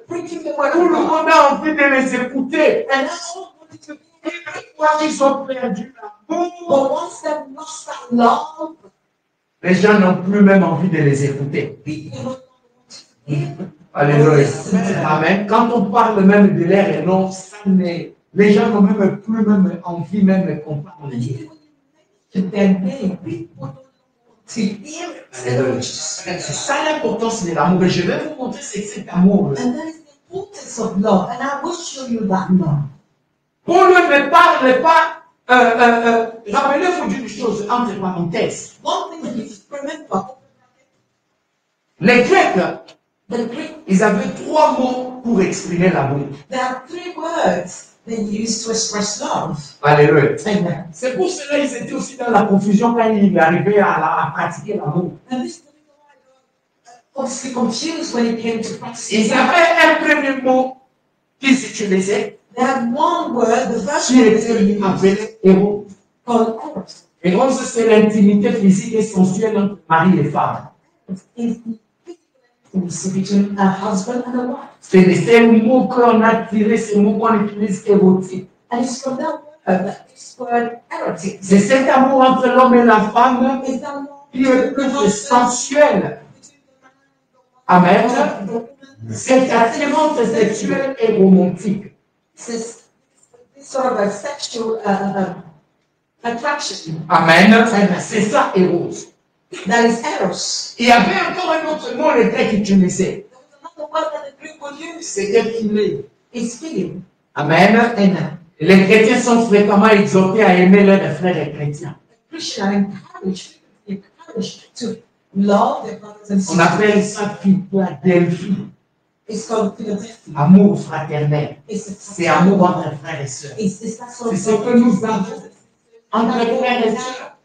preaching the Tout word le of God. monde a envie de les écouter. And that's all wanted to Et une fois qu'ils ont perdu l'amour, But once they've lost that love, les gens n'ont plus même envie de les écouter. people don't want to hear. Alléluia. Amen. Quand on parle même de l'air et non, les gens n'ont même plus même envie même qu'on parle. And even when you mention their name, people don't want to hear it. Alléluia. C'est ça l'importance de l'amour. Et je vais vous montrer ce que c'est cet amour. And that is the importance of love. And I will show you that love. Paul ne parle pas. Rappelez-vous d'une chose entre parenthèses. One thing that you just remember, Les Grecs, the Greek, ils avaient 3 mots pour exprimer l'amour. there are 3 words they use to express love. Alléluia. Amen. C'est pour cela qu'ils étaient aussi dans la confusion quand ils arrivaient à pratiquer l'amour. And this is the reason why they were obviously confused when it came to practicing. Ils avaient un premier mot qu'ils utilisaient They had one word, the first qui word that était they used, appelé héros. called eros. Héros, c'est l'intimité physique et sensuelle entre mari et femme. It's the intimacy between a husband and a wife. C'est un mot qu'on a tiré, ce mot qu'on utilise érotique. And it's from that word that this word erotic C'est cet amour entre l'homme et la femme is that more qui est plus sensuel. Amen. C'est attirante sexuelle et romantique. this sort of a sexual attraction. Amen. C'est ça, héros. That is eros. Il y avait encore un autre mot, les Grecs utilisaient. There was another word that the Greek would use. C'était filet. It's feeling. Amen. Amen. Les chrétiens sont fréquemment exhortés à aimer leurs frères et chrétiens. Christians are encouraged to love their brothers and On appelle sisters. ça Philadelphie. It's called Philadelphia. Amour fraternel. It's C'est amour entre frères et sœurs. It's that sort C'est of ce que nous avons entre frères et sœurs.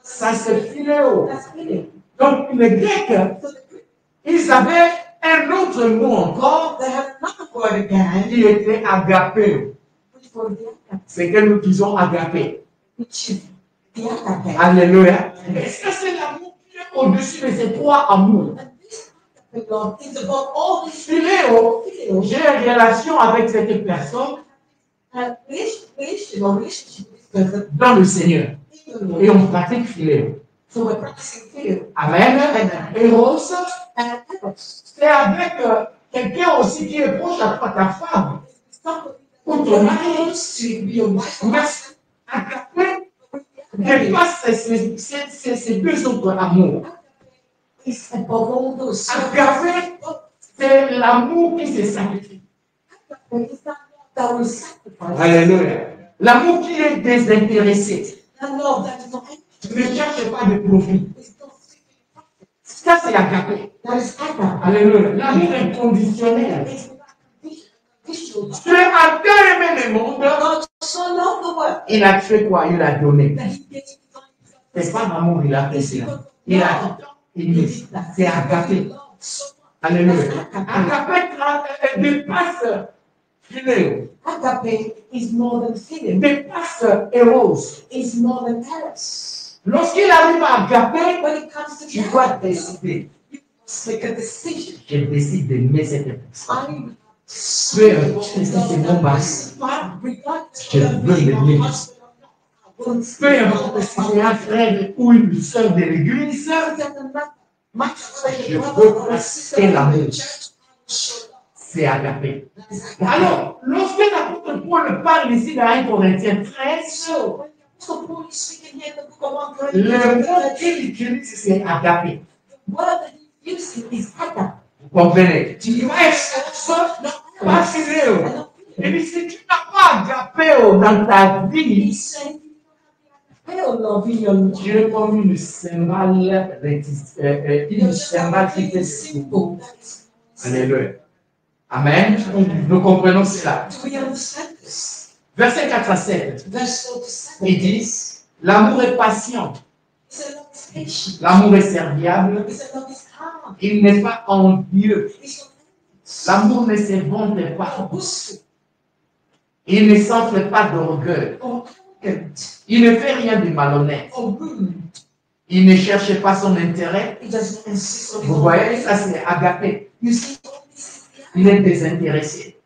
Ça, c'est philéo. That's feeling. Donc, les Grecs, So the Greek, ils avaient un autre mot encore they have another word again, qui était agapé. which was the agape, C'est que nous disons agapé. which is the agape. Alléluia. Et ça, c'est l'amour qui est au-dessus de ces 3 amours. And this agape love is above all these Philéo, feelings. j'ai une relation avec cette personne Relationship with this person dans le Seigneur. in the Lord. Et on pratique philéo. So we're practicing fear Amen. Eros, and eros. c'est avec quelqu'un aussi qui est proche à toi, ta femme. Somebody Ou that ton you're mari. close to, be your wife or Mais husband. agapé Agape dépasse ces 2 autres amours. is above all those. Agapé, c'est l'amour qui se sacrifie. Agape is that love that will sacrifice. Alléluia. L'amour qui est désintéressé. That love that is not Tu ne cherches pas de profit. it's not seeking profit. Ça, c'est agapé. That is agape. Alléluia. L'amour inconditionnel. It's without condition. Dieu a tant aimé le monde, God so loved the world il a fait quoi? Il a donné. that he gave his C'est son. pas l'amour, il a fait cela. Il a aimé. C'est agapé. Alléluia. Agapé dépasse philéo. Agape is more than feeling. Dépasse Eros. It's more than eros. Lorsqu'il arrive à agapé, When it comes to tu dois agape, décider. you must make a decision. Je décide d'aimer cette personne. I Peu importe si c'est mon mari. Je veux l'aimer. Peu importe si c'est un frère ou une sœur de l'église, je veux pratiquer l'amour. C'est agapé. Alors, lorsque l'apôtre Paul parle ici dans 1 Corinthiens 13, le mot qu'il utilise, c'est agapé. Vous comprenez? Tu dis, ouais, ça, pas philéo. Et puis, si tu n'as pas agapé dans ta vie, tu es comme une cymbale qui fait simple. Alléluia. Amen. Nous comprenons cela. Verset 4 à 7. Il dit, l'amour est patient. L'amour est serviable. Il n'est pas envieux. L'amour ne se vante pas. Il ne s'enfle pas d'orgueil. Il ne fait rien de malhonnête. Il ne cherche pas son intérêt. Vous voyez, ça c'est agapé. Il est désintéressé.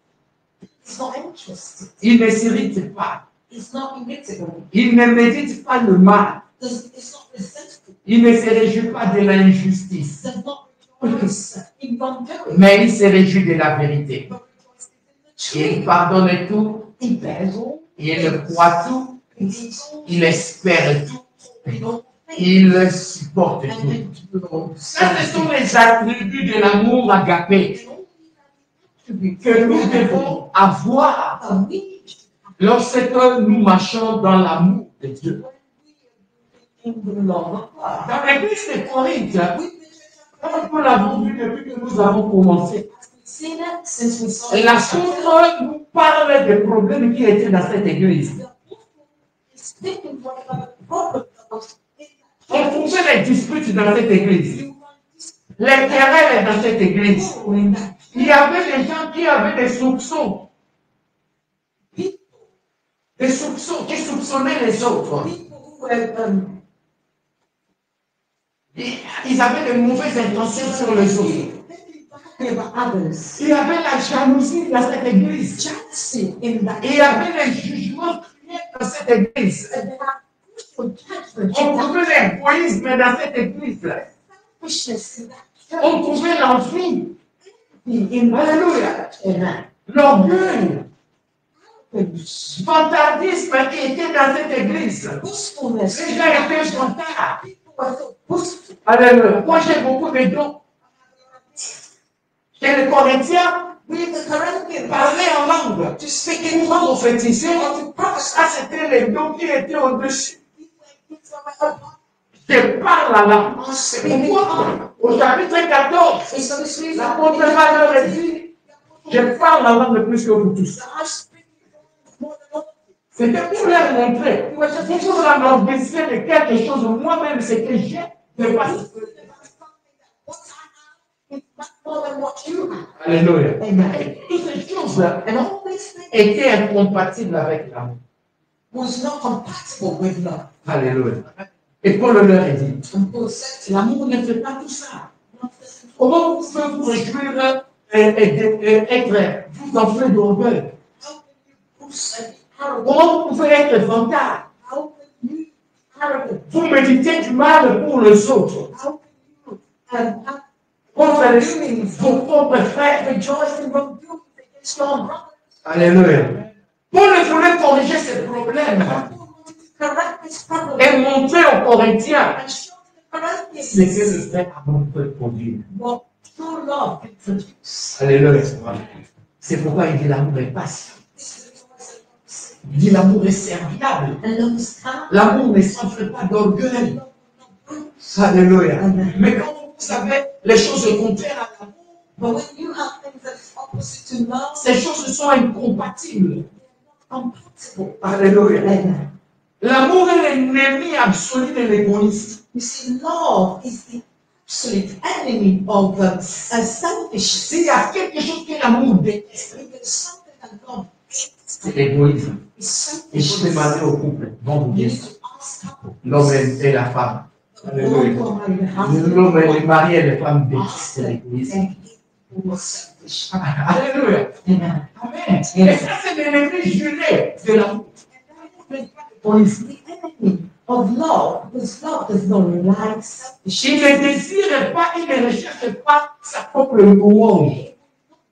He's not interested. Il ne s'irrite pas. He's not irritable. Il ne médite pas le mal. He's not resentful. Il ne se réjouit pas de l'injustice. Does not rejoice in wrongdoing. Mais il se réjouit de la vérité. But rejoices in the Il truth. pardonne tout. He bears all. Il croit tout. He believes all. Il espère tout. He all things. Il supporte And tout. endures. Ça, ce sont les attributs de l'amour agapé que nous devons avoir And we need to lorsque nous marchons dans l'amour de Dieu. in the love of God. Dans l'église de Corinthe, We've been comme nous l'avons vu depuis que nous avons commencé, seen it since we saw it. l'apôtre nous parle des problèmes qui étaient dans cette église. The apostle is speaking for the problem that was in On that trouvait les disputes dans cette église, you want this les querelles dans cette église. people in that Il y avait des gens qui avaient des soupçons qui soupçonnaient les autres. people who were Ils avaient de mauvaises intentions sur les autres. thinking about others. Il y avait la jalousie dans cette église. Jealousy in that. Il y avait les jugements cruels dans cette église. And there are crucial judgment On in that. trouvait l'égoïsme dans cette église. Selfishness in that. On trouvait l'envie. In Alléluia. Amen. L'orgueil. Selfishness. Fantardisme qui était dans cette église. Boastfulness. Les gens étaient fantards. People were so boastful. Alléluia. Moi, j'ai beaucoup de dons. Chez les Corinthiens, We the Corinthians parler en langue, to speak in pour tongues prophétiser, or to prophesy. ça c'était les dons qui étaient au-dessus. These were my Je parle à la C'est pourquoi, au chapitre 14, It's for this reason. l'apôtre Paul leur dit, je parle en langue plus que vous tous. I speak more than all. C'était pour leur montrer, pour leur bénéficier de quelque chose, moi-même, ce que j'ai, de pas. What I have is much more than what you have. Alléluia. Amen. Et toutes ces choses And all these things étaient incompatibles avec l'amour. was not compatible with love. Alléluia. Et Paul leur a dit, And Paul said to l'amour ne fait pas tout ça. them, Comment vous pouvez vous réjouir et être tout enflé d'orgueil? how can you boast and be arrogant? Comment vous pouvez être vantard? How can you be arrogant? Vous méditez du mal pour les autres. How can you have Contre vos propres frères. rejoice in wrongdoing against your brothers? Alléluia. Paul voulait corriger ces problèmes Paul wanted to correct this problem et montrer aux Corinthiens and show to the ce que le Corinthians fait amour peut produire. what true love can produce. Alléluia. C'est pourquoi il dit l'amour est patient. This is the voice of Il dit l'amour est serviable. and love is kind. L'amour ne s'enfle pas d'orgueil. Love will not bruise. Alléluia. Amen. Mais quand vous savez les choses contraires à l'amour, But when you have things that is opposite to love, ces choses sont incompatibles. compatible. Alléluia. Amen. L'amour est l'ennemi absolu de l'égoïsme. You see, love is the absolute enemy of selfishness. S'il y a quelque chose que l'amour déteste, If there's something that God hates, c'est l'égoïsme. it's Et je peux demander selfishness. au couple, vont vous You dire, need to ask couples. l'homme et la femme. Alléluia. Alléluia. L'homme et les mariés et les femmes détestent l'égoïsme. Selfish. Alléluia. Amen. Amen. Et ça, c'est l'ennemi juré de l'amour. L'égoïsme. The enemy of love, because love does not like selfishness. Il ne désire pas, il ne recherche pas sa propre louange.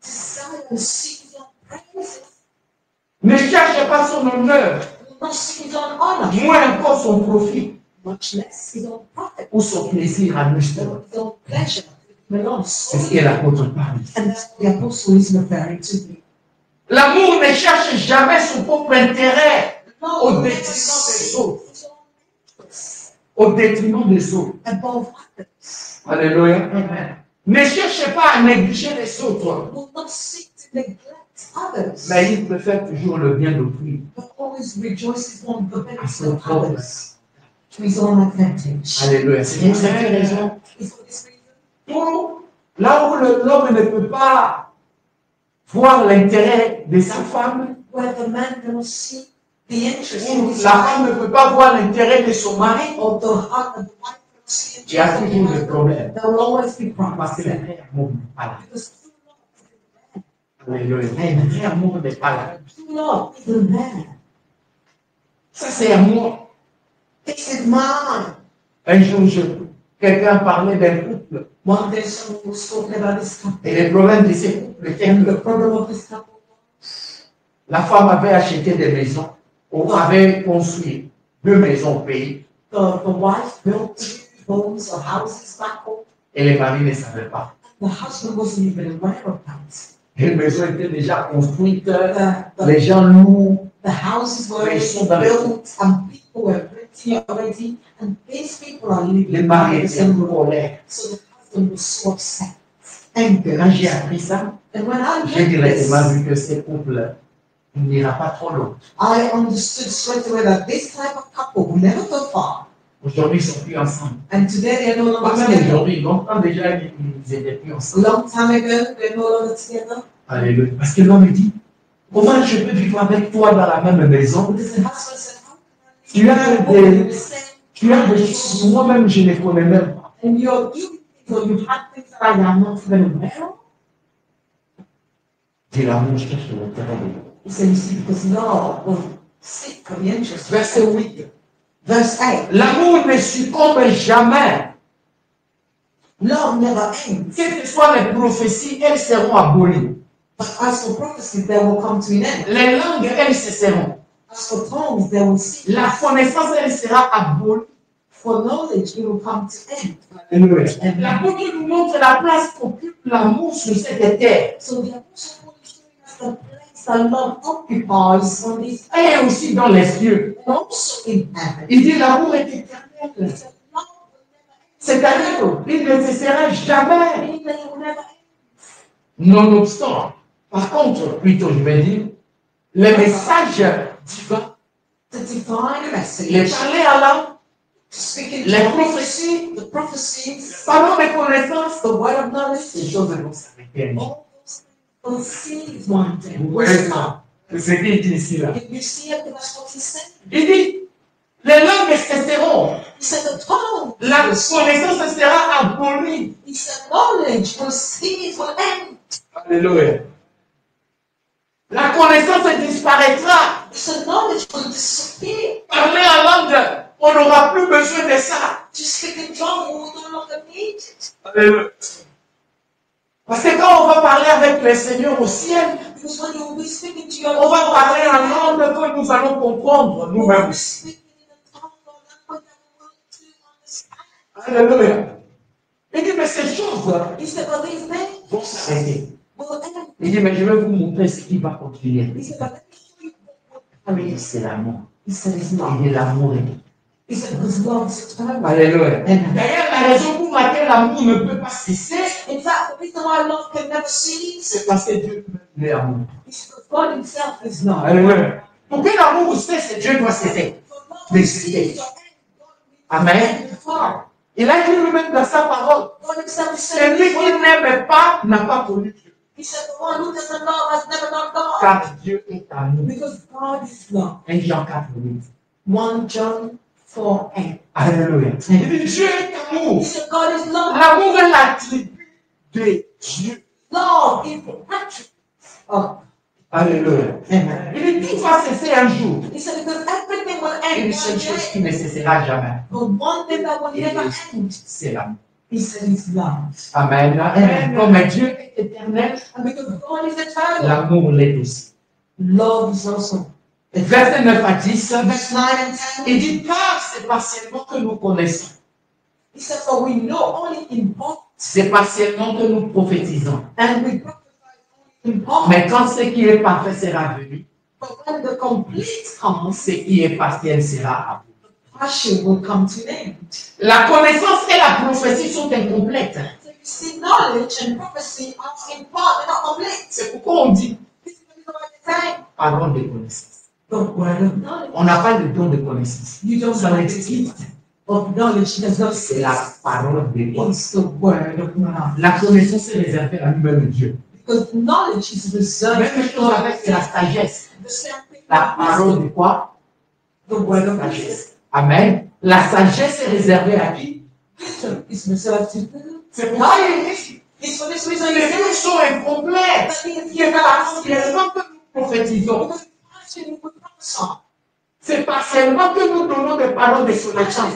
Desire to seek his own praises, Ne cherche pas son honneur, will not seek his own honor, moins encore son profit much less his own profit, ou son plaisir à lui seul. or his own pleasure. belongs. C'est ce que l'apôtre parle. And that's what the apostle is referring to. L'amour ne cherche jamais son propre intérêt au No, détriment des autres. Au détriment des autres. above others. Alléluia. Amen. Ne cherchez pas à négliger les autres, Will not seek to neglect others, mais il préfère toujours le bien d'autrui but always rejoices on the à benefit son of propre. others to his own advantage. Alléluia. C'est pour cette raison. Is for this reason. Pour là où l'homme ne peut pas voir l'intérêt de sa femme, Where the man cannot see the interest où in his la femme ne wife, peut pas voir l'intérêt de son mari, or the husband, the wife cannot see the il y a interest of the toujours des husband, problèmes. there will always be Parce que problems. le vrai amour n'est pas là. Because true love is in the man. Alléluia. Mais le vrai amour n'est pas là. True love isn't there. Ça, c'est amour. This is mine. Un jour, quelqu'un parlait d'un couple. One day someone was talking about this couple. Et les problèmes de ces couples étaient And que the problem of this couple, la femme avait acheté des maisons, ou avait construit 2 maisons au pays, the wife built 2 homes or houses back home. et les maris ne savaient pas. The husband wasn't even aware of that. Les maisons étaient déjà construites, The les gens louent. houses were They saw already that- built and people were renting already, and these people are Les living maris in the étaient same en room. colère. So the husband was so upset. Et quand j'ai appris ça, And when I j'ai read directement this, vu que ces couples n'ira pas trop loin. I understood straight away that this type of couple will never go far. Aujourd'hui, ils ne sont plus ensemble. And today they are no Pas longer même together. aujourd'hui, longtemps déjà, ils n'étaient plus A ensemble. long time ago, they're no longer together. Alléluia. Parce que l'homme dit, comment je peux vivre avec toi dans la même maison? Because the husband said, how Tu can I as live with des- you in the same Tu as des choses que moi-même je ne connais même pas. and you're doing things or you had things that I am not even aware of? Et l'amour cherche l'intérêt de l'autre. He said, you see, because love will seek for the interest. Verset 8. Verse 8. L'amour ne succombe jamais. Love never ends. Quelles que soient les prophéties, elles seront abolies. But as for prophecy, they will come to an end. Les langues, elles cesseront. As for tongues, they will cease. La connaissance, elle sera abolie. For knowledge, it will come to end. Alléluia. L'apôtre nous montre la place qu'occupe l'amour sur cette terre. So the Apostle Paul is showing us the place that love occupies on this earth Et aussi dans les cieux. and also in heaven. Il dit l'amour est éternel. He said, love C'est-à-dire, il ne cessera jamais. will never end. Nonobstant, par contre, plutôt je vais dire, les messages divins, The divine les message, parler à l'âme, speaking les to prophéties, the prophecies, parlons des connaissances, the word of knowledge, ces choses vont s'arrêter. all those things will cease one day. Vous voyez ça? C'est ce qu'il dit ici là. If you see it, that's what he said. Il dit, les langues cesseront, He said the tongue, la connaissance sera abolie. he said knowledge will cease, will end. Alléluia. La connaissance disparaîtra. He said knowledge will disappear. Parler en langue, on n'aura plus besoin de ça. To speak in tongue, we will no longer need it. Alléluia. Parce que quand on va parler avec le Seigneur au ciel, Because when you will be speaking to your on va parler en langue que nous allons comprendre you will nous-mêmes. be speaking in a tongue or language that we will to understand. Alléluia. Il dit, mais ces choses He said, but these things vont s'arrêter. will end. Il dit, mais je vais vous montrer ce qui va continuer. He said, but let me show you what Ah oui, c'est l'amour. He said, it's Il love. dit, l'amour est. He said, because love is eternal. Alléluia. Amen. D'ailleurs, la raison pour laquelle l'amour ne peut pas cesser, In fact, the reason why love can never cease c'est parce que Dieu est l'amour. is because God Himself is love. Alléluia. Pour que l'amour cesse, Dieu doit cesser. For love to cease or end, God will Amen. end the fire. Il a dit lui-même dans sa parole, God Himself said, celui qui n'aime pas n'a pas connu Dieu. He said, the one who doesn't love has never known God. Car Dieu est amour. Because God is love. 1 Jean 4, 8. 1 John 4:8. Alléluia. Il dit Dieu est amour. He said, God is love. L'amour est l'attribut de Dieu. Love is the attribute of. Alléluia. Amen. Il dit tout va cesser un jour. He said, because everything will end Une one seule chose day, qui ne cessera jamais. but one thing that will never end, C'est l'amour. He said, is love. Amen. Amen. Comme Dieu est éternel, And because God is eternal, l'amour l'est aussi. love is also. Verset 9 à 10. Verse 9 and 10, Il dit car c'est partiellement que nous connaissons. He said, for we know only in part, C'est partiellement que nous prophétisons. and we prophesy only in part. Mais quand ce qui est parfait sera venu, But when the complete comes, ce qui est partiel sera aboli. passion will come to an end. La connaissance et la prophétie sont incomplètes. So you see, knowledge and prophecy are in part, they're not complete. C'est pourquoi on dit This is the reason why they say, parole de connaissance. the word of knowledge. On n'a pas le don de connaissance. You don't Ça know the n'existe gift pas. of knowledge does not C'est la exist. parole de connaissance. It's the word of knowledge. La connaissance est réservée à lui-même Dieu. Because knowledge is reserved Même chose avec la sagesse. The same thing La with parole wisdom, de quoi? the word of wisdom. Sagesse. Amen. La sagesse est réservée à qui? Wisdom is reserved to who? C'est pourquoi il dit It's for this reason Les he vœux says sont incomplets. that the C'est partiellement que nous prophétisons. C'est partiellement que nous donnons des paroles de connaissance.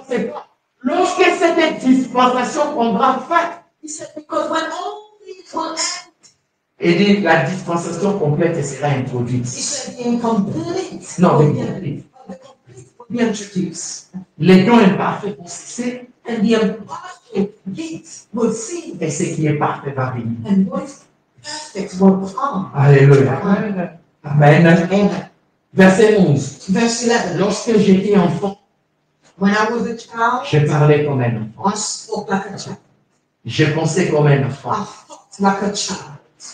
C'est pas. Lorsque cette dispensation prendra fin, He said, because when all things will end, et dit la dispensation complète sera introduite. he said the incomplete Non, will the be, complete. the complete will be introduced. Les dons imparfaits vont cesser And the imperfect gifts will cease. et ce qui est parfait va venir. And what is perfect will come. Alléluia. Amen. Amen. Verset 11. Verse 11. Lorsque j'étais enfant, When I was a child, je parlais comme un enfant. I spoke like a child. Je pensais comme un enfant. I thought like a child.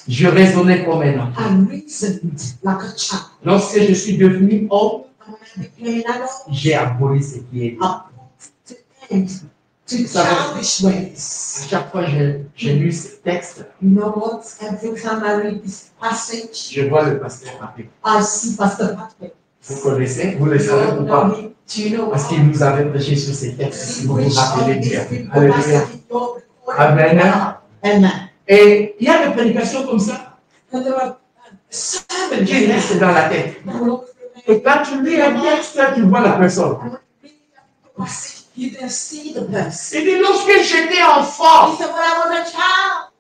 Je raisonnais comme un enfant. I reasoned like a child. Lorsque je suis devenu homme, And when I became an adult, j'ai aboli ce qui est. I put to end to childish ways. À chaque fois que j'ai lu ce texte, You know what? Every time I read this passage, je vois le pasteur Patrick. I see Pastor Patrick. Vous connaissez, vous le savez ou pas? Do you know Parce what? qu'il nous avait prêché sur ces textes, si vous vous Which rappelez of bien. these people Alléluia. passage you're recording? Amen. Amen. Et il y a des prédications comme ça And there are sermons qui restent dans la tête. that will always remain. Et quand tu lis un texte, tu vois la personne. And when you read the passage, you can see the person. Il dit, lorsque j'étais enfant, He said, when I was a child,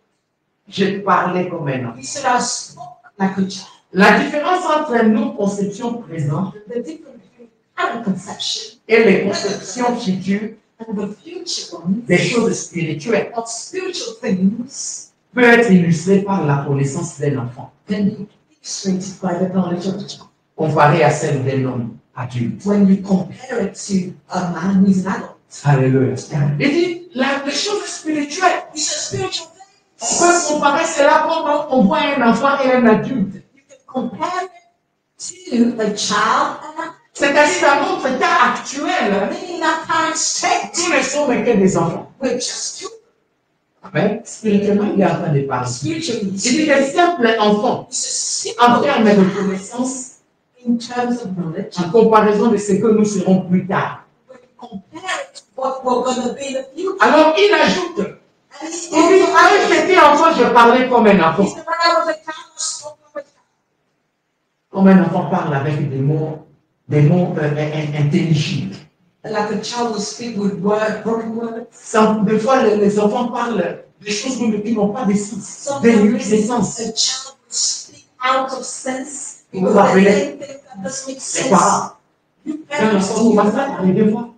je parlais comme un enfant. he said, I spoke like a child. La différence entre nos conceptions présentes The difference between current conception et les conceptions futures and the future ones des choses spirituelles of spiritual things peut être illustrée par la connaissance d'un enfant, can be illustrated by the knowledge of the child. comparée à celle d'un homme adulte. When you compare it to a man who's an adult. Alléluia. Il dit, les choses spirituelles, He said, spiritual on things. peut comparer cela comme on voit un enfant et un adulte. You can compare it to a child and a C'est-à-dire dans notre cas actuel, meaning that time state. nous ne sommes que des enfants. We're just children. Mais spirituellement, il est en train de parler. Spiritually, Il dit des simples enfants, he says, en simple termes de connaissance, in terms of knowledge. en comparaison de ce que nous serons plus tard. When you compare it to what we're going to be in the future. Alors il ajoute, And he il dit, quand j'étais enfant, je parlais comme un enfant. said, when I was a child, I spoke like a child. Comme un enfant parle avec des mots intelligibles. Like a child will speak with broken words. Des fois, les enfants parlent des choses qui n'ont pas de sens, dénuées de sens. A child will speak out of sense Vous because vous rappelez they think that doesn't make les sense. parents. You Quand parents l'enfant do commence à parler des fois,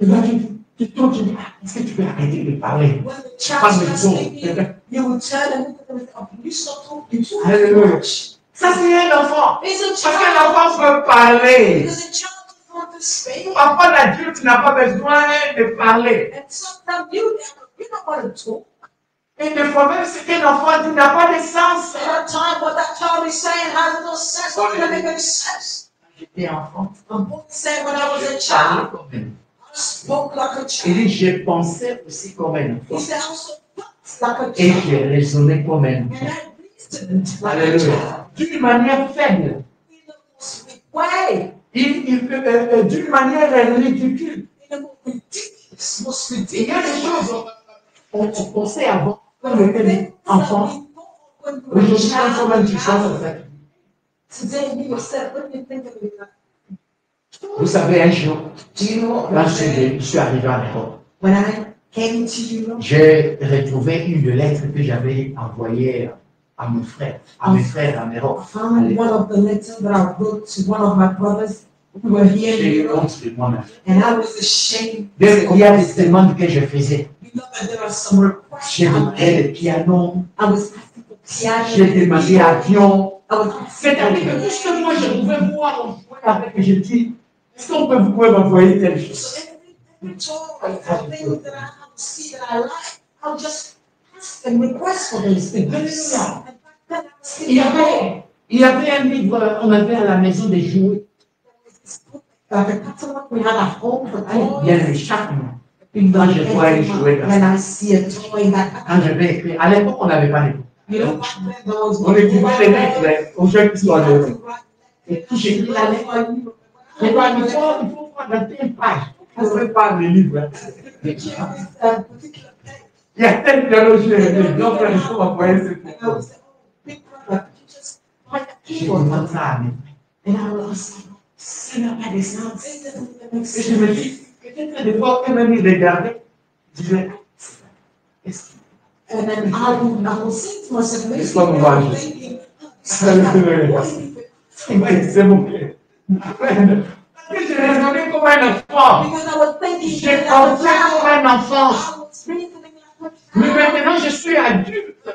et là, tu tournes, tu dis, est-ce que tu peux arrêter de parler? when the Pas child de starts son. speaking, you will turn and look at them and say, oh, you stop talking too Hallelujah. much. Ça, c'est un enfant. It's a Parce que child. l'enfant peut parler. Because a child doesn't want to speak. Parfois, l'adulte n'a pas besoin de parler. And sometimes you don't want to talk. Et des fois, même ce qu'un enfant dit n'a pas de sens. At a time what that child is saying has no sense. It doesn't make any sense. J'étais enfant. And Paul said when I was a Je child, parlais comme un enfant. I spoke like a Il child. dit, je pensais aussi comme un He enfant. said I also thought like a Et child. je raisonnais comme un And enfant. I reasoned like a Alléluia. child. D'une manière faible. In the most weak way. D'une manière ridicule. In the most ridiculous, most Il y a des ridiculous. choses on pensait avant, quand on But était things that enfant. we thought when we were a Aujourd'hui, quand même, tu penses child. à ça. Today you yourself, what do you think of it? Vous savez, un jour, Do you know what quand I'm saying? je suis arrivé à l'école, When I came to Europe, j'ai retrouvé une lettre que j'avais envoyée à mon frère, à mes frères en I Europe. found one of the letters that I wrote to one of my brothers who were here in J'ai eu Europe, honte de moi-même. and I was ashamed. Il y a des demandes que je faisais. You know that there are some requests J'ai I demandé made. le piano, I was asking for piano. j'ai demandé avion. I was C'est-à-dire que tout ce que moi je pouvais voir, on jouait avec, et je dis, est-ce qu'on peut vous pouvez m'envoyer telle chose? So every toy, everything that I have to see that I like, I'll just ask and request for those things. Hallelujah. And back then I was thinking, Il y avait un livre, on avait à la maison des jouets. like a catalog we had at home for Il y a toys. le chaque quand je vois un jouet comme ça. When I see a toy in that Quand je vais écrire, à l'époque, on n'avait pas les you know, back then there was on écrivait les lettres aux gens qui sont en Europe. Et puis j'écris la lettre. Je dois il faut voir dans telle page. On ne pas le livre. Picture of this particular pen Il y a telle théologie, donc il faut envoyer ce And I would say, oh, big brother, could you just write a Je keyboard for demande me? ça à mes And I would ask, ça n'a pas de sens. it doesn't make Et je me sense. dis, peut-être des fois, quand même, il regardait, je disais, qu'est-ce qu'il And then I would think to myself, maybe It's not they're wise. thinking, c'est bon. Parce que je raisonnais comme un enfant. because I was thinking, J'ai pensé comme un enfant. I was reasoning like a Mais child. maintenant, je suis adulte.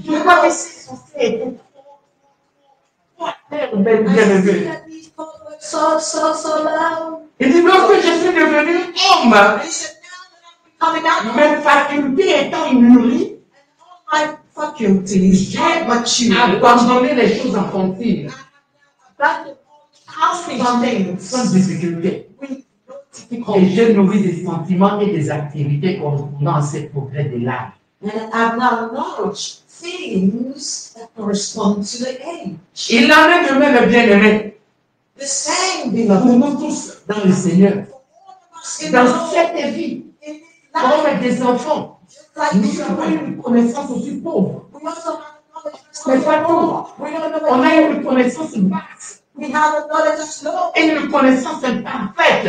Je vois que c'est censé être belle, I bien see aimée. that these people were so loud. Il dit, lorsque je suis devenu homme, And he said, now that I'm becoming out, mes facultés étant mûries, my faculties are mature. abandonner les choses enfantiles, That housing things sans difficulté. with no Et difficulty. j'ai nourri des sentiments et des activités correspondant à ces progrès de l'âge. And I've now acknowledged things that correspond to the age. Il en est de même, bien-aimés. The same, Pour beloved. nous tous, dans le Seigneur, For all of us in the dans Lord, cette vie, in this life, comme des enfants, just like nous avons children, une connaissance aussi pauvre. we also have knowledge Mais that's pas not tout. We don't know On a what une connaissance basse we have a knowledge that's low. et une connaissance imparfaite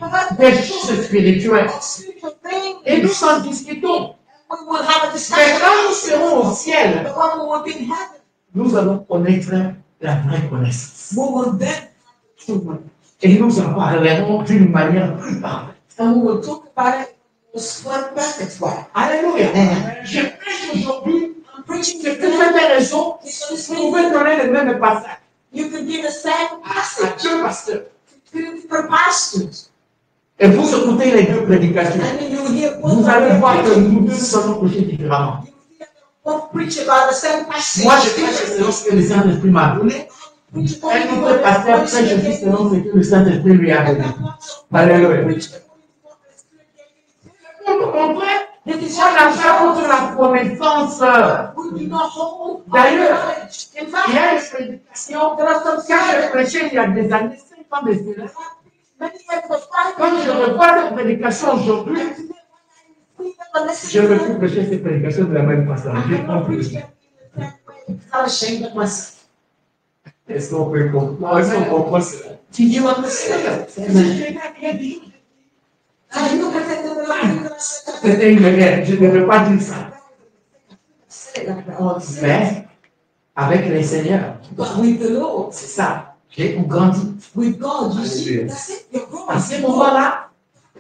And the des choses spirituelles. of spiritual things, Et nous en discutons. we will have a Mais discussion. quand nous serons au ciel, But when we will be in heaven, nous allons connaître la vraie connaissance. we will then have the true one. Et nous en parlerons d'une manière plus parfaite. And we will talk about it in a perfect way. Alléluia. Je prêche aujourd'hui. I'm preaching C'est to pour them. cette raison, It's on this vous pouvez donner le même passage You can give the same à passage deux pasteurs. to different pastors. Et vous écoutez les deux prédications. And then you will hear both Vous of allez them voir que preaching. nous deux allons prêcher différemment. You will hear them both preach about the same passage. Moi, je prêche selon ce que le Saint-Esprit m'a donné. Preach Un according to autre what pasteur the Holy prêche aussi Spirit selon gave ce que le Saint-Esprit lui a me. donné. And I'm also Alléluia. preach according to what the Spirit gave me. Vous comprenez? This is On n'a what pas toute la connaissance. we do not hold D'ailleurs, knowledge. In il fact, y a une prédication. there are some Quand je scholars prêchais il y a des années, 5 ans de cela, many years of time. quand je revois cette prédication aujourd'hui, And today, when I see them and listen je to ne veux them, plus prêcher cette prédication de la même façon. I J'ai cannot preach compris. them in the same way because I'm ashamed of myself. Est-ce qu'on peut comprendre? Est-ce qu'on comprend cela? Do you understand? J'ai rien dit. Are you protected the life that I said? C'était une erreur. Je ne veux pas dire ça. Say it like that. Oh, say it. Mais avec les seigneurs, But with the Lord, c'est ça. J'ai grandi. with God, you see, Hallelujah. that's it. You're À growing. ce moment-là,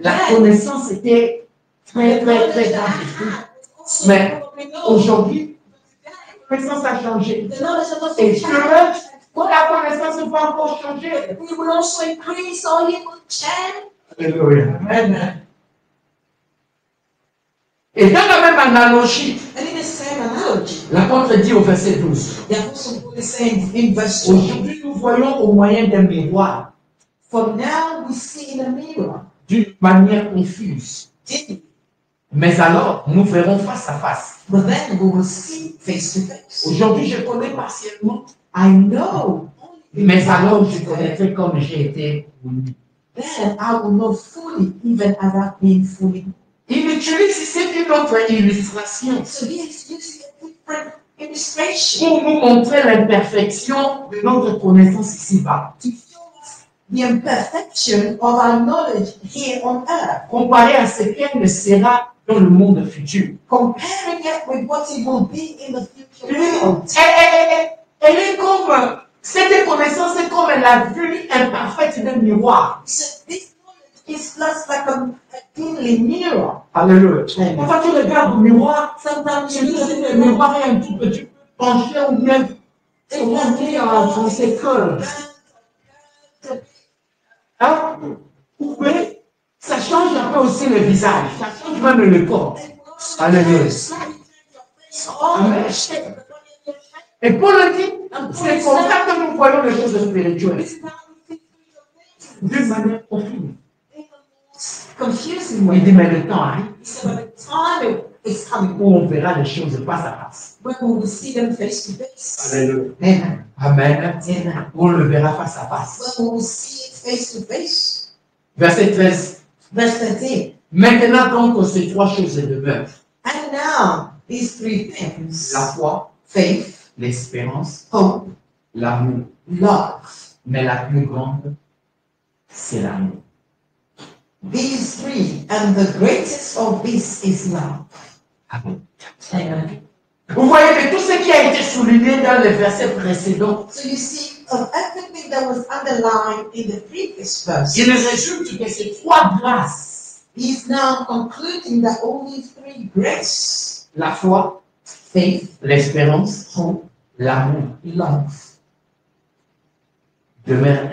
la connaissance était très, très, très grande. Mais aujourd'hui, la connaissance a changé. The knowledge of us Et will Dieu change. veut que la connaissance ne va encore changer. We will also increase or He will change. Alléluia. Amen. Et dans la même analogie, And in the same analogy, l'apôtre dit au verset 12, the Apostle Paul is saying in verse 12, aujourd'hui nous voyons au moyen d'un miroir, for now we see in a mirror, d'une manière confuse. dimly, Mais alors, nous verrons face à face. but then we will see face to face. Aujourd'hui, je connais partiellement, I know, mais alors je connaîtrai comme j'ai été connu. then I will know fully, even as I've been fully. Il utilise ici une autre illustration So he is using a different illustration pour nous montrer l'imperfection de notre connaissance ici-bas, to show us the imperfection of our knowledge here on earth, comparé à ce qu'elle sera dans le monde futur. comparing it with what it will be in the future world. Elle est comme, cette connaissance est comme la vue imparfaite d'un miroir. So this knowledge is just like a dimly mirror. Alléluia. Amen. Quand tu regardes au miroir, Sometimes tu you dis look que in le the mirror. miroir est un tout petit peu penché ou bien, comment on dit en français, curve. Hein? Oui, ça change un peu aussi le visage, ça change même le corps. Alléluia. Amen. Et Paul dit, c'est comme ça que nous voyons les choses spirituelles, d'une manière confuse. Confusing Il dit, way. mais le temps arrive So by the time is coming où on verra les choses face à face. when we will see them face to face. Alléluia. Amen. Amen. Amen. On le verra face à face. When we will see it face to face. Verset 13. Verse 13. Maintenant donc, ces trois choses demeurent. And now, these three things, la foi, faith, l'espérance, hope, l'amour. love. Mais la plus grande, c'est l'amour. These three, and the greatest of these is love. Amen. Amen. Vous voyez que tout ce qui a été souligné dans les versets précédents, So you see, of everything that was underlined in the previous verse, il résulte que ces trois grâces, he's now concluding that only three grace, la foi, faith, l'espérance, hope, l'amour, love. demeurent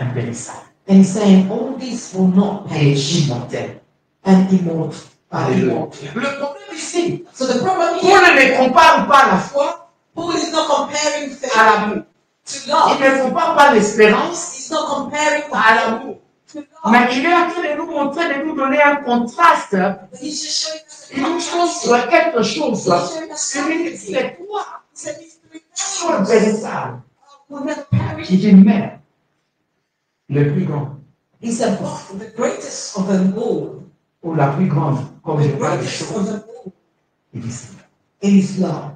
impérissables And he's saying all these will not et perish immortels. and immortal. Alléluia. Le problème ici, So the problem Paul here, ne compare pas la foi Paul is not comparing faith à l'amour. to Il love. ne compare pas l'espérance He's not comparing à faith l'amour. to love. Mais il est en train de nous montrer, de nous donner un contraste, But he's just showing us the une contrast. chose, quelque chose. He's showing us something. C'est quoi? He said these three Chose things véritable. will never perish. Il dit, mais le plus grand, He said, but the greatest of them all, ou la plus grande, comme je the parle des greatest of choses, them all il dit ça. is love.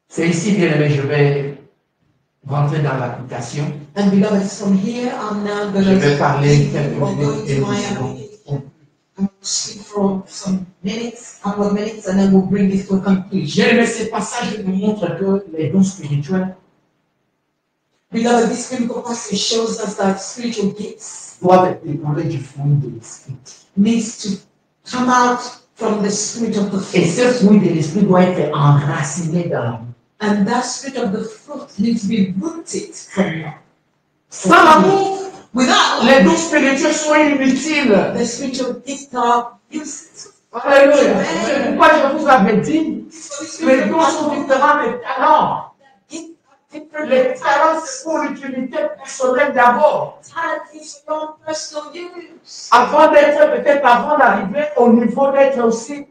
C'est ici, bien aimé, je vais rentrer dans l'application. And beloved, from here I'm now going Je vais to parler quelques go minutes et into nous my allons application. I'm speak for some minutes, couple of minutes, and then we'll bring this to a conclusion. Bien aimé, ces passages nous montrent que les dons spirituels Beloved, this biblical passage shows us that spiritual gifts doivent être découlés du fruit de l'esprit. needs to come out from the spirit of the Et fruit. ce fruit de l'esprit doit être enraciné dans l'amour. And that spirit of the fruit needs to be rooted from love. Sans l'amour, Without les dons spirituels sont inutiles. the spiritual gifts are useless. Alléluia. C'est pourquoi je vous avais dit, So these les spiritual dons sont différents des talents. gifts are different. Les talents, c'est pour l'utilité personnelle d'abord. Talent is for your personal use. Avant avant d'arriver au niveau d'être aussi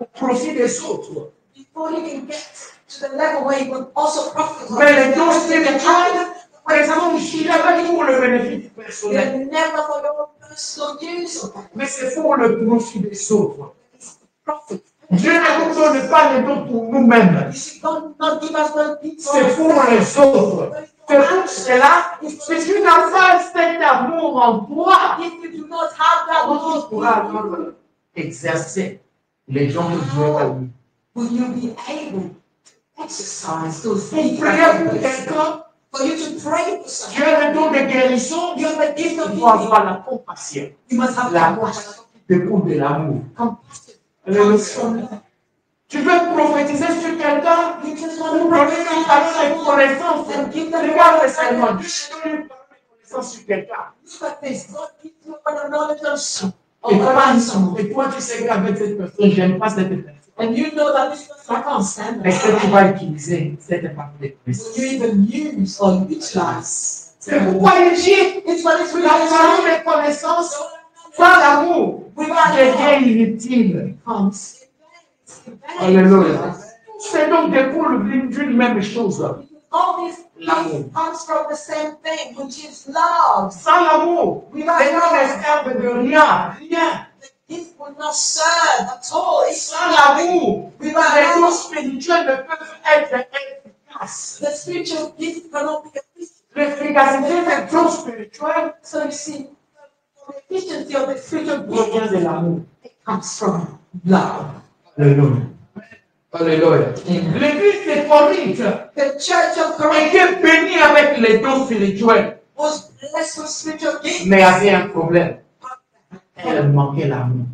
au profit des autres. Before you can get to the level where you can also profit from Mais les dons it. spirituels, par exemple, il a pas pour le bénéfice personnel, They're never for your personal use. mais c'est pour le profit des autres. It's profit. Dieu ne nous donne pas les dons pour nous-mêmes, You should not give us the gifts c'est pour les autres. C'est pour cela, si tu n'as pas cet amour en toi, If you do not have that comment tu love, pourras alors exercer les dons que Dieu t'a mis. will you be able to exercise those Pour things? prier pour quelqu'un, For you to pray for someone, tu as le don de guérison, you have a gift of tu dois healing. avoir la compassion, You must have la that compassion découle de l'amour. compassion. Alléluia. Comes from love. Tu veux prophétiser sur quelqu'un, You just ou want to donner pray une parole de connaissance. and give them Regarde seulement, Dieu te donne une parole de connaissance sur quelqu'un. Look at this. God gives you a knowledge of some. Et Around someone. toi, tu sais qu'avec cette personne, j'aime pas cette personne. And you know that this person I can't stand. Est-ce que tu vas utiliser cette parole de connaissance? Will you even use or utilize? C'est pourquoi il dit, It's what it's la really parole de connaissance, sans l'amour, devient inutile. becomes. Alléluia. C'est donc découle d'une même chose. All this L'amour. comes from the same thing, which is love. Sans l'amour, les gens ne servent de rien. Rien. The gift will not serve at all. It's Sans l'amour, les without dons love. spirituels ne peuvent être efficaces. The spiritual gift cannot be efficient. L'efficacité des dons spirituels So you see, the efficiency of the spiritual provient gift de l'amour. comes from love. Alléluia. Alléluia. Amen. L'église de Corinthe The church of Corinth était bénie avec les dons spirituels, was blessed with spiritual gifts. mais avait un problème. Elle manquait l'amour.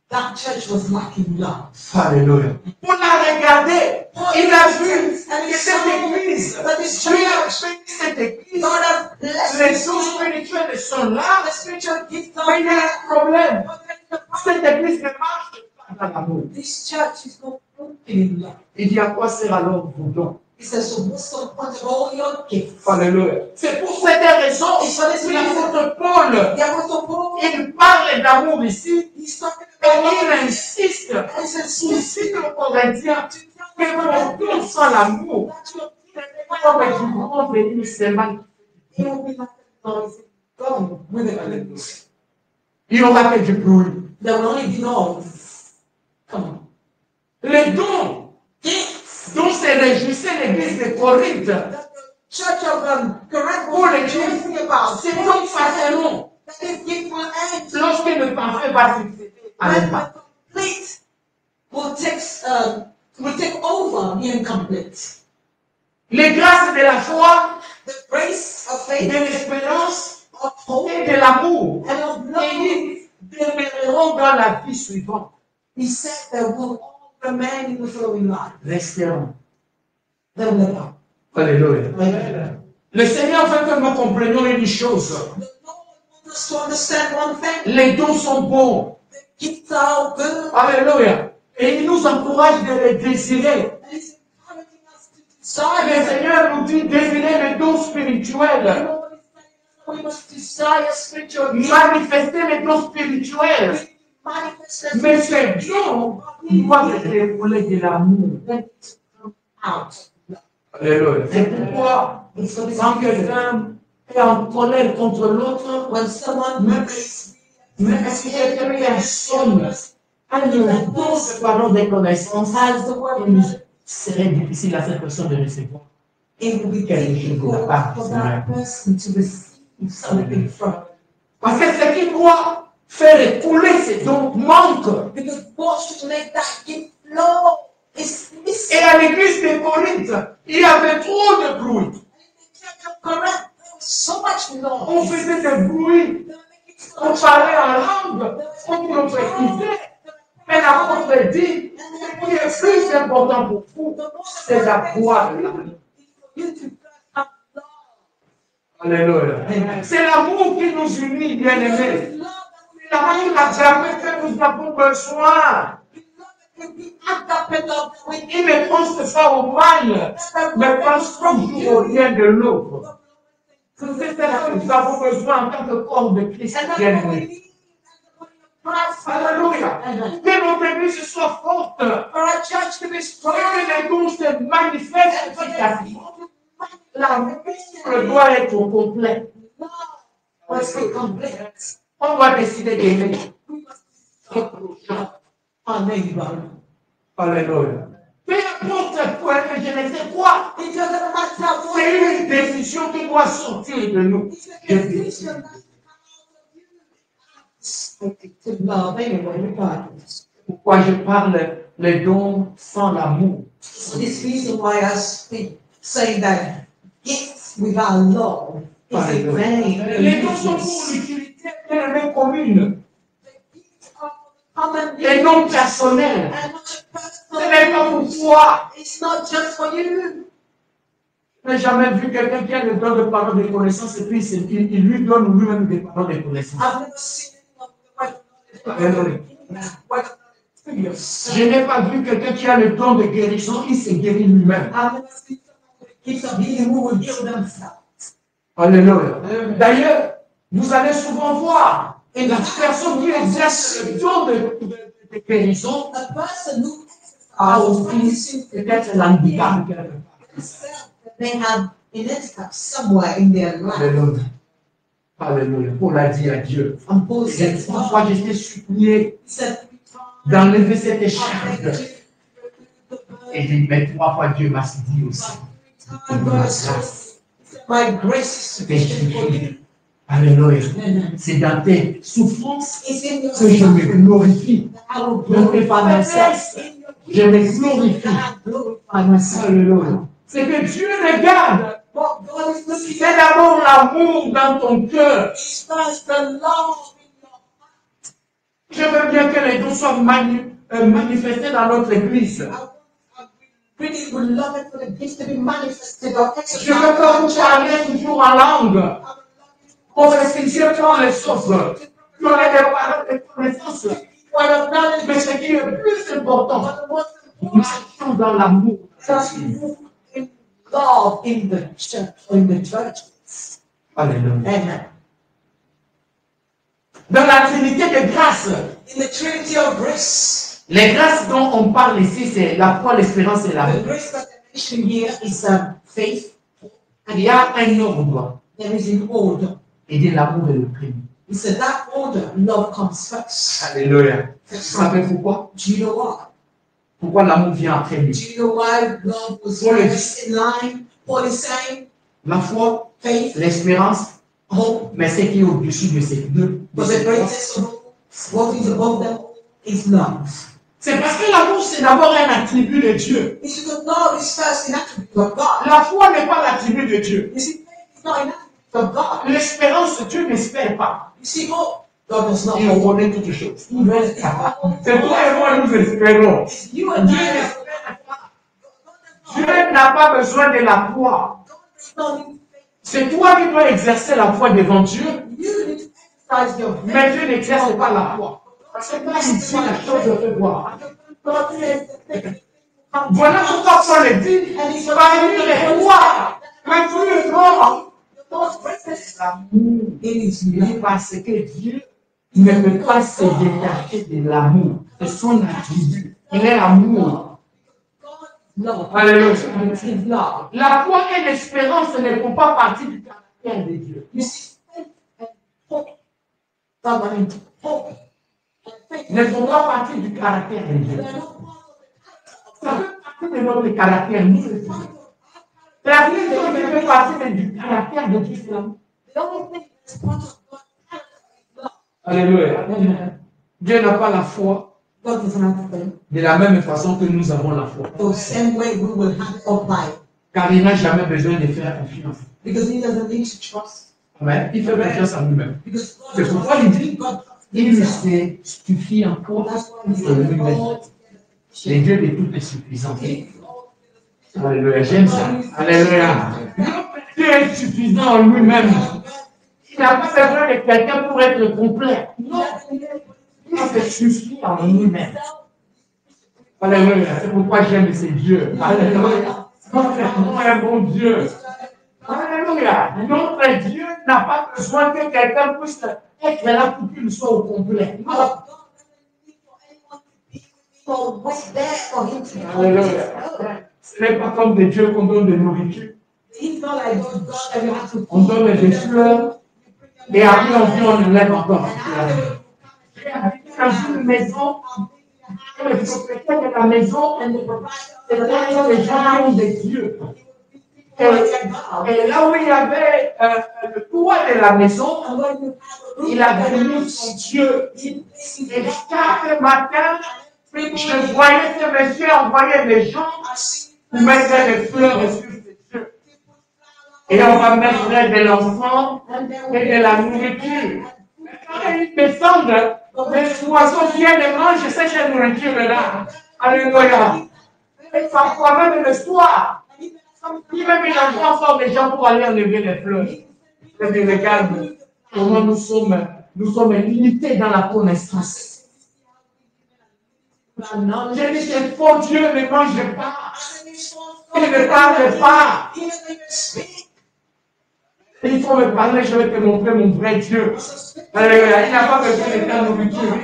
That church was lacking love. Alléluia. On a regardé, il a vu que cette église, But this Dieu a church, béni cette église, God has blessed les this dons church. spirituels sont là, The spiritual gifts mais il y a are un problème. there. Cette église ne marche pas dans l'amour. This church is not walking in love. Il dit à quoi sert alors vos dons? He says, so what's the point of all your gifts? Alléluia. C'est pour cette raison que l'apôtre Paul, The Apostle Paul, il parle d'amour ici, he's talking et about il love. insiste, And he says, il cite aux Corinthiens, que vos dons sans l'amour, comme du grand venir seulement. it will be like a noisy gong with it. Il n'y aura que du bruit. There will only be noise. Come on. Les dons dont se réjouissait l'église de Corinthe, Church of Corinth, pour les talking about. c'est donc passeront That this gift will end. lorsque le parfait va succéder à When l'impact. the complete will take over the incomplete. Les grâces de la foi, The grace of de faith, l'espérance of hope, et de l'amour, and of et love. ils demeureront dans la vie suivante. He said they will all remain in the flowing life. Resteront. They will live out. Alléluia. Amen. Le Seigneur veut que nous comprenions une chose. The Lord wants us to understand one thing. Les dons sont bons. The gifts are good. Alléluia. Et il nous encourage de les désirer. And He's encouraging us to Le desire them. Seigneur nous dit désirer les dons The spirituels. Lord is saying we must desire spiritual gifts. Manifester les dons spirituels. Manifest Mais ces dons doivent dérouler de l'amour. out. Alléluia. C'est pourquoi It's for this quand reason. quelqu'un est en colère contre l'autre, When someone même si cette personne a le don de parole de connaissance, has the word, il serait difficile à cette personne de recevoir. it will be difficult for that person to receive something from it. Parce que ce qui doit faire écouler ces dons manque. Because what should make that gift flow is Et missing. à l'église de Corinthe, il y avait trop de bruit. In the church of Corinth, there was so much On noise. faisait des bruits, They were making so on much parlait en langue, on prophétisait. Mais l'apôtre dit, ce qui est plus important pour vous, c'est d'avoir l'amour. you to have love. Alléluia. C'est l'amour qui nous unit, bien-aimés. Love C'est l'amour la jamais que nous avons besoin. that we agape love that we Il ne pense pas au mal, mais pense toujours au bien de l'autre. C'est ça que nous avons besoin en tant que corps de Christ, And that's what we bien-aimés. need as the body of Christ. Alléluia. Que notre église soit forte. For our church to be strong. Que les dons se manifestent And for efficacement. the L'amour doit être complet. love must be complete. On va décider d'aimer. We must our neighbor. Alléluia. Peu importe quoi, que je ne sais quoi. It doesn't matter what C'est une décision qui doit sortir de nous. it's a decision that comes out of you. To love anyway, regardless. Pourquoi je parle les dons sans l'amour? So this reason why I speak, say that gifts without love is in vain. Les dons sont pour l'utilité bien-aimée commune Common et non personnelle. and not Ce n'est pas pour personal. toi. It's not just for you. Je n'ai jamais vu quelqu'un qui a le don de parole de connaissance et puis il lui donne lui-même des paroles de connaissance. I've never seen anyone Je n'ai pas vu quelqu'un qui a le don de guérison, il se guérit lui-même. I've never seen someone with gifts of healing who will heal themselves. Alléluia. D'ailleurs, vous allez souvent voir une personne qui exerce le don de guérison A person who a exercises aussi peut-être l'handicap. themselves, they have an handicap somewhere in their life. Alléluia. Alléluia. Pour la dire à Dieu. And Paul Et said, cette fois, j'étais supplié he said, d'enlever cette I écharpe. beg you, Et j'ai dit, mais 3 fois Dieu m'a dit aussi. my grace is sufficient for you. Alléluia. Amen. C'est dans tes souffrances It's in your que je me glorifie. I will Dans tes glorify myself. faiblesses, je me glorifie. I glorify myself. Alléluia. C'est que Dieu regarde. What God is looking C'est at d'abord l'amour dans ton cœur. is first the love in your heart. Je veux bien que les dons soient manifestés dans notre église. I really would love it for the gifts to be manifested or Je veux pas vous parler toujours en langue. I would love you Pour expliquer comment les choses. Tu aurais des paroles de connaissance. word of knowledge, Mais ce qui est le plus important, but the most important marchons dans l'amour. is that we walk in love in the church, in the churches. Alléluia. Amen. Dans la Trinité de grâce, In the Trinity of grace, les grâces dont on parle ici, c'est la foi, l'espérance et the l'amour. grace that I mentioned here is faith. Il y a un ordre. There is an order. Il dit l'amour est le premier. He said that order, love comes first. Alléluia. Vous savez pourquoi? Do you know why? Pourquoi l'amour vient après lui? Do you know why love was first in line? Paul is saying, La foi, faith, l'espérance, hope, mais ce qui est au-dessus de ces deux. but the greatest of all, what is above them is love. C'est parce que l'amour, c'est d'abord un attribut de Dieu. It's because love is first an attribute of God. La foi n'est pas l'attribut de Dieu. You see, faith is not an attribute of God. L'espérance, Dieu n'espère pas. You see, hope, God does not Et on hope. connaît toutes choses. He knows it. C'est toi et moi, nous espérons. It's you and Dieu I. n'espère pas. Dieu n'a pas besoin de la foi. C'est toi qui dois exercer la foi devant Dieu. You need to exercise your faith. Mais Dieu n'exerce pas la foi. Parce que quand il dit la chose, je peux voir. God says the faith. Voilà pourquoi Paul dit, par une foi, mais plus grand. L'amour, parce que Dieu ne peut pas se détacher de l'amour. C'est son attribut. Il est l'amour. Alléluia. La foi et l'espérance ne font pas partie du caractère de Dieu. You see, faith and hope, God and hope and faith Ne font pas partie du caractère de Dieu. they are not part of the character of Ça God. fait partie de notre caractère, nous les hommes. La seule chose qui fait partie du caractère de Dieu, c'est l'amour. The only thing that's part of God's character is love. Alléluia. Dieu n'a pas la foi God doesn't have faith. de la même façon que nous avons la foi. The same way we will have up by it. Car il n'a jamais besoin de faire confiance. Because he doesn't need to trust. Amen. Il fait confiance en lui-même. Because C'est God pourquoi il dit, God il ne se suffit encore that's why he de said lui-même. all Les dieux de toute suffisance. Alléluia. J'aime ça. Alléluia. Dieu est suffisant en lui-même. Il n'a pas besoin de quelqu'un pour être complet. Non. Il se suffit en lui-même. Alléluia. C'est pourquoi j'aime ces dieux. Alléluia. Notre nom est un bon Dieu. Alléluia. Notre Dieu n'a pas besoin que quelqu'un puisse être là pour qu'il soit au complet. Non. So what's there for him to do? Alléluia. Ce n'est pas comme des dieux qu'on donne de nourriture. He's not like God that you have to On donne des fleurs et après on vient, on enlève encore. J'ai habité dans une maison, et le propriétaire de la maison, c'était les gens qui ont des dieux. Et là où il y avait le toit de la maison, il avait mis son Dieu. Et chaque matin, je voyais ce monsieur envoyer des gens pour mettre des fleurs sur ses dieux. Et on va mettre de l'encens et de la nourriture. Quand ils descendent, les oiseaux viennent et mangent cette nourriture-là. Alléluia. Et parfois même le soir, il même il envoie encore des gens pour aller enlever les fleurs. Je dis, regarde comment nous sommes limités dans la connaissance. J'ai dit, ce faux Dieu ne mange pas. Il ne parle pas. Il faut me parler, je vais te montrer mon vrai Dieu. Alléluia. Il n'a pas besoin de ta nourriture.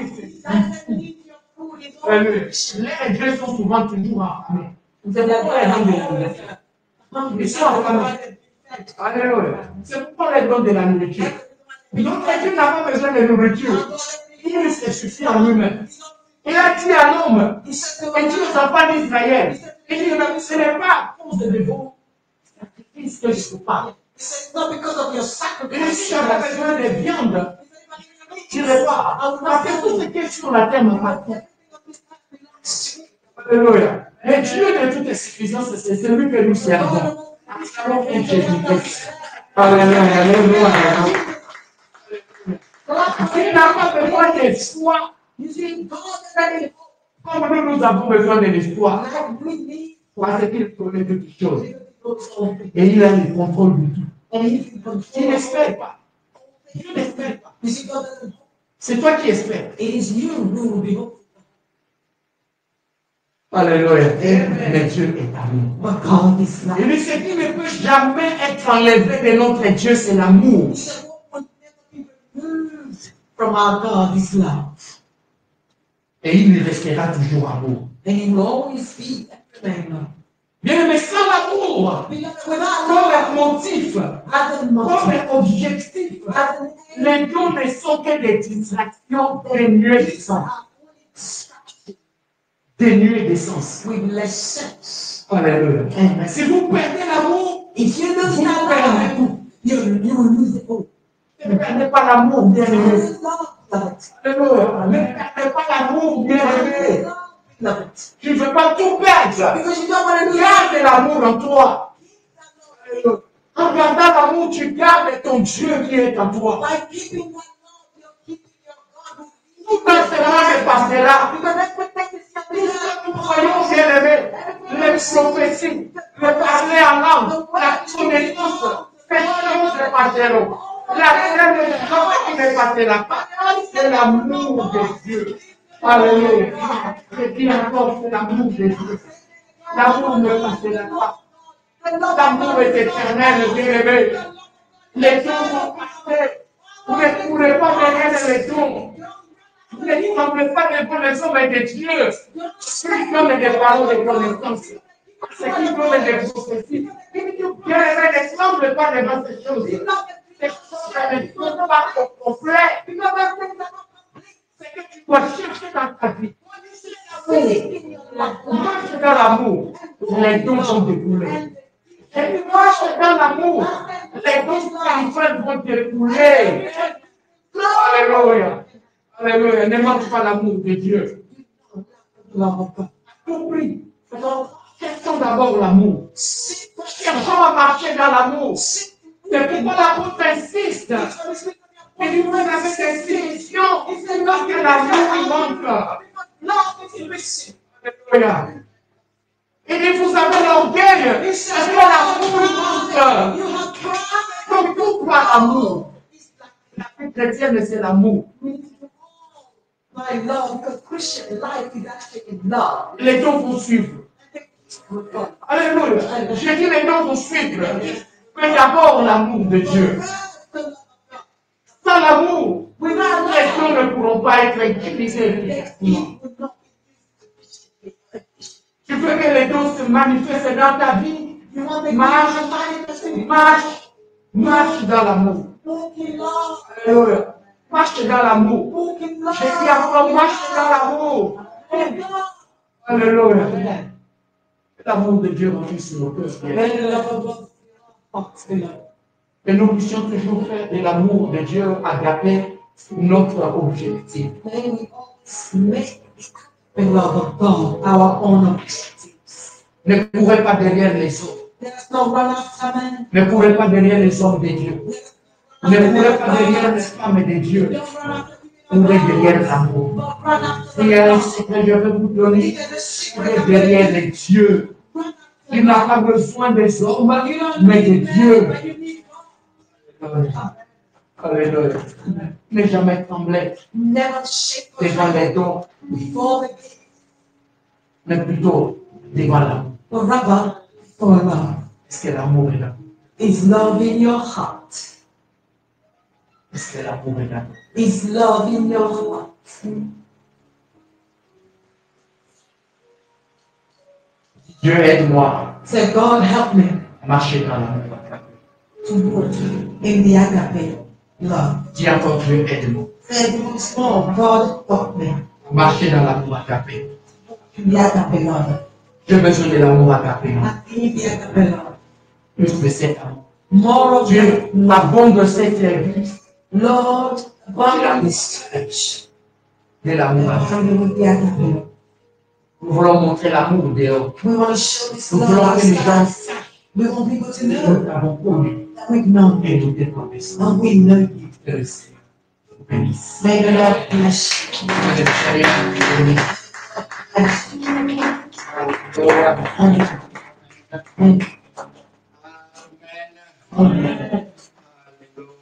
Les dieux sont souvent toujours affamés. C'est pourquoi les dons de la nourriture. Ils sont affamés. Alléluia. C'est pourquoi les dons de la nourriture. Donc, Dieu n'a pas besoin de nourriture. Il se suffit en lui-même. Il a dit à l'homme, et dit aux enfants d'Israël, il dit, ce n'est pas à cause de vos sacrifices que je vous parle. It's not because of your Et sacrifice. si j'avais besoin de viande, je n'irais pas. Parce que tout ce qui est sur la terre m'appartient. Alléluia. Le Dieu de toute suffisance, c'est celui que nous servons. Nous avons fait Jésus-Christ. Alléluia. Alléluia. Il n'a pas besoin de foi. Comme nous avons besoin de l'espoir. Parce qu'il connaît toutes choses. Et il a le contrôle de tout. Il n'espère pas. Dieu n'espère pas. C'est toi qui espères. It is you who will be hopeful. Alléluia. Mais Dieu est amour. But God is love. Et lui, ce qui ne peut jamais être enlevé de notre Dieu, c'est l'amour. He said, what will never be removed from our God is love. Et il restera toujours amour. And he will always be everything love. Bien, mais sans l'amour, Beloved, without comme love, motif, as a comme motive, objectif, as an Les dons ne sont que des distractions dénuées de sens. Dénuées de sens. With less sense. Alléluia. Si vous perdez l'amour, If you lose vous that perdez love, tout. you will lose it all. Ne perdez pas l'amour, bien-aimé. Love it. Alléluia. Ne perdez pas l'amour, bien-aimé. Love it. Tu ne veux pas tout perdre. Because you don't want to lose it. Garde l'amour en toi. Alléluia. En gardant l'amour, tu gardes ton Dieu qui est en toi. By keeping that love, you're keeping your God who Tout un cela passera. Because everything is your Nous croyons, bien-aimés, les prophéties, le parler en langue, la connaissance, ces choses ne passeront. La seule chose qui ne passera pas, c'est l'amour de Dieu. Alléluia. Je dis encore, c'est l'amour de Dieu. L'amour ne passera pas. L'amour est éternel, bien-aimé. Les dons vont passer. Vous ne pourrez pas derrière les dons. Vous ne semblez pas des connaissances de Dieu. Ceux qui donnent des paroles de connaissance. Ceux qui donnent des prophéties. Bien-aimé, ne semble pas devant ces choses. Ces choses ne sont pas au complet. C'est que tu dois chercher dans ta vie. Marche dans l'amour. Les dons sont découlés. Et tu marches dans l'amour. Les dons spirituels vont découler. Alléluia. Alléluia. Ne manque pas l'amour de Dieu. Tout prix. Cherchons d'abord l'amour. Cherchons à marcher dans l'amour. C'est pourquoi l'apôtre insiste. Et du moins avec des institutions, parce que l'amour manque. Alléluia. Il dit, vous avez l'orgueil, parce que l'amour manque. Donc, pourquoi l'amour? La vie chrétienne, c'est l'amour. My love, because Christian life is actually in love. Les dons vont suivre. Alléluia. J'ai dit les dons vont suivre. Mais d'abord l'amour de Dieu. Sans l'amour, les dons ne pourront pas être utilisés. Tu veux que les dons se manifestent dans ta vie? Marche dans l'amour. Alléluia. Marche dans l'amour. J'ai dit encore, marche dans l'amour. Alléluia. L'amour de Dieu remplisse nos cœurs. Que nous puissions toujours faire de l'amour de Dieu agapé notre objectif. The love of God, our own objectives. Ne courez pas derrière les autres. Let's not run after men. Ne courez pas derrière les hommes de Dieu. Ne courez pas derrière les femmes de Dieu. Don't run after Courez derrière l'amour. Don't run after Il y a un secret que je vais vous donner. Courez derrière les dieux. Il n'a pas besoin des hommes, mais de Dieu. Alléluia. Ne jamais trembler Never shake devant les dons, before the king, mais plutôt devant l'amour. but rather for love. Est-ce que l'amour est là? Is love in your heart? Est-ce que l'amour est là? Is love in your heart? Dieu aide-moi Say, God help me à marcher dans l'amour. to walk in the agape love. Dis encore Dieu aide-moi Say once more, God help me à marcher dans l'amour agapé. in the agape love. J'ai besoin de l'amour agapé. I need the agape love. Plus de cet amour. More of Dieu abonde cette église Lord, abundant this church. de l'amour agapé. Fill me with the agape love. Nous voulons montrer l'amour dehors. We want to show this Nous love voulons que les gens outside. sachent We want people to que know nous t'avons connu that we know et you nous te connaissons. and we know you. Que le Seigneur vous bénisse. May the Lord bless you. Que le Seigneur vous bénisse. Alléluia. Amen. Amen.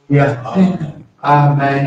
Alléluia. Amen. Amen.